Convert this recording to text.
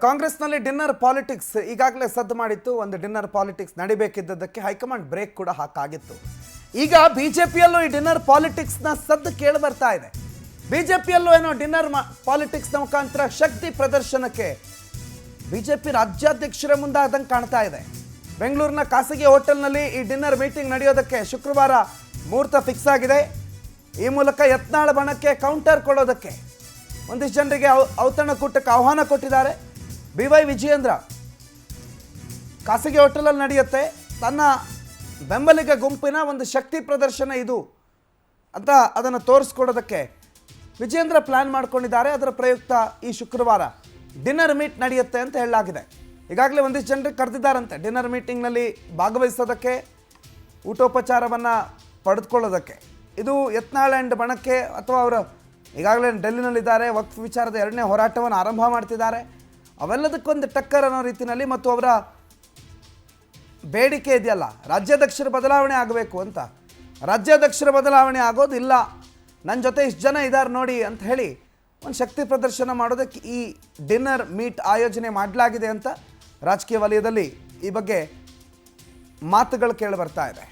ಕಾಂಗ್ರೆಸ್ನಲ್ಲಿ dinner politics ಈಗಾಗಲೇ ಸದ್ದು ಮಾಡಿತ್ತು. ಒಂದು ಡಿನ್ನರ್ ಪಾಲಿಟಿಕ್ಸ್ ನಡಿಬೇಕಿದ್ದಕ್ಕೆ ಹೈಕಮಾಂಡ್ ಬ್ರೇಕ್ ಕೂಡ ಹಾಕಾಗಿತ್ತು. ಈಗ ಬಿಜೆಪಿಯಲ್ಲೂ ಈ ಡಿನ್ನರ್ ಪಾಲಿಟಿಕ್ಸ್ನ ಸದ್ದು ಕೇಳಿ ಬರ್ತಾ ಇದೆ. ಬಿಜೆಪಿಯಲ್ಲೂ ಏನೋ ಡಿನ್ನರ್ ಪಾಲಿಟಿಕ್ಸ್ನ ಮುಖಾಂತರ ಶಕ್ತಿ ಪ್ರದರ್ಶನಕ್ಕೆ ಬಿಜೆಪಿ ರಾಜ್ಯಾಧ್ಯಕ್ಷರ ಮುಂದಾದಂಗೆ ಕಾಣ್ತಾ ಇದೆ. ಬೆಂಗಳೂರಿನ ಖಾಸಗಿ ಹೋಟೆಲ್ನಲ್ಲಿ ಈ ಡಿನ್ನರ್ ಮೀಟಿಂಗ್ ನಡೆಯೋದಕ್ಕೆ ಶುಕ್ರವಾರ ಮುಹೂರ್ತ ಫಿಕ್ಸ್ ಆಗಿದೆ. ಈ ಮೂಲಕ ಯತ್ನಾಳ ಬಣಕ್ಕೆ ಕೌಂಟರ್ ಕೊಡೋದಕ್ಕೆ ಒಂದಿಷ್ಟು ಜನರಿಗೆ ಔತಣಕೂಟಕ್ಕೆ ಆಹ್ವಾನ ಕೊಟ್ಟಿದ್ದಾರೆ. BY ವಿಜಯೇಂದ್ರ ಖಾಸಗಿ ಹೋಟೆಲಲ್ಲಿ ನಡೆಯುತ್ತೆ, ತನ್ನ ಬೆಂಬಲಿಗ ಗುಂಪಿನ ಒಂದು ಶಕ್ತಿ ಪ್ರದರ್ಶನ ಇದು ಅಂತ ಅದನ್ನು ತೋರಿಸ್ಕೊಡೋದಕ್ಕೆ ವಿಜಯೇಂದ್ರ ಪ್ಲಾನ್ ಮಾಡ್ಕೊಂಡಿದ್ದಾರೆ. ಅದರ ಪ್ರಯುಕ್ತ ಈ ಶುಕ್ರವಾರ ಡಿನ್ನರ್ ಮೀಟ್ ನಡೆಯುತ್ತೆ ಅಂತ ಹೇಳಲಾಗಿದೆ. ಈಗಾಗಲೇ ಒಂದಿಷ್ಟು ಜನರಿಗೆ ಕರೆದಿದ್ದಾರಂತೆ ಡಿನ್ನರ್ ಮೀಟಿಂಗ್ನಲ್ಲಿ ಭಾಗವಹಿಸೋದಕ್ಕೆ, ಊಟೋಪಚಾರವನ್ನು ಪಡೆದುಕೊಳ್ಳೋದಕ್ಕೆ. ಇದು ಯತ್ನಾಳ್ ಆ್ಯಂಡ್ ಬಣಕ್ಕೆ ಅಥವಾ ಅವರು ಈಗಾಗಲೇ ಡೆಲ್ಲಿನಲ್ಲಿದ್ದಾರೆ, ವಕ್ಫ್ ವಿಚಾರದ 2ನೇ ಹೋರಾಟವನ್ನು ಆರಂಭ ಮಾಡ್ತಿದ್ದಾರೆ. ಅವೆಲ್ಲದಕ್ಕೊಂದು ಟಕ್ಕರ್ ಅನ್ನೋ ರೀತಿಯಲ್ಲಿ ಮತ್ತು ಅವರ ಬೇಡಿಕೆ ಇದೆಯಲ್ಲ, ರಾಜ್ಯಾಧ್ಯಕ್ಷರ ಬದಲಾವಣೆ ಆಗಬೇಕು ಅಂತ. ರಾಜ್ಯಾಧ್ಯಕ್ಷರ ಬದಲಾವಣೆ ಆಗೋದಿಲ್ಲ, ನನ್ನ ಜೊತೆ ಇಷ್ಟು ಜನ ಇದ್ದಾರೆ ನೋಡಿ ಅಂತ ಹೇಳಿ ಒಂದು ಶಕ್ತಿ ಪ್ರದರ್ಶನ ಮಾಡೋದಕ್ಕೆ ಈ ಡಿನ್ನರ್ ಮೀಟ್ ಆಯೋಜನೆ ಮಾಡಲಾಗಿದೆ ಅಂತ ರಾಜಕೀಯ ವಲಯದಲ್ಲಿ ಈ ಬಗ್ಗೆ ಮಾತುಗಳು ಕೇಳಿ ಬರ್ತಾ ಇದೆ.